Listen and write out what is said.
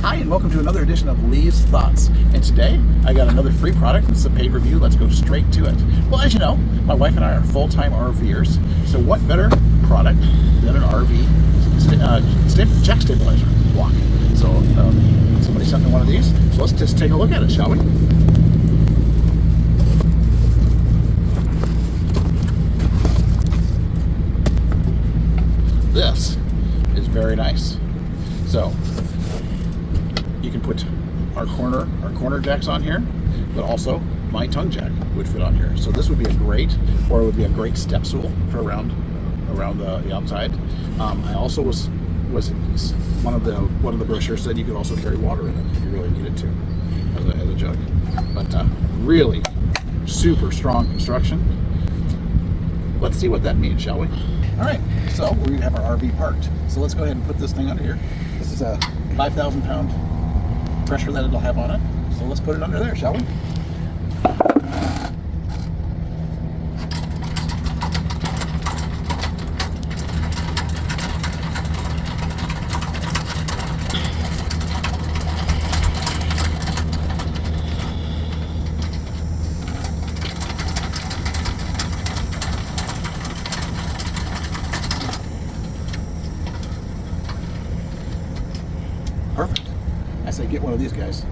Hi, and welcome to another edition of Lee's Thoughts. And today, I got another free product. This is a paid review. Let's go straight to it. Well, as you know, my wife and I are full-time RVers. So what better product than an RV jack stabilizer block? So somebody sent me one of these. So let's just take a look at it, shall we? This is very nice. So you can put our corner jacks on here, but also my tongue jack would fit on here. So this would be a great step stool for around the outside. I also was one of the brochures said you could also carry water in it if you really needed to as a jug. But really super strong construction. Let's see what that means, shall we? All right, so we have our RV parked. So let's go ahead and put this thing under here. This is a 5,000 pound pressure that it'll have on it. So let's put it under there, shall we? Perfect. I say get one of these guys.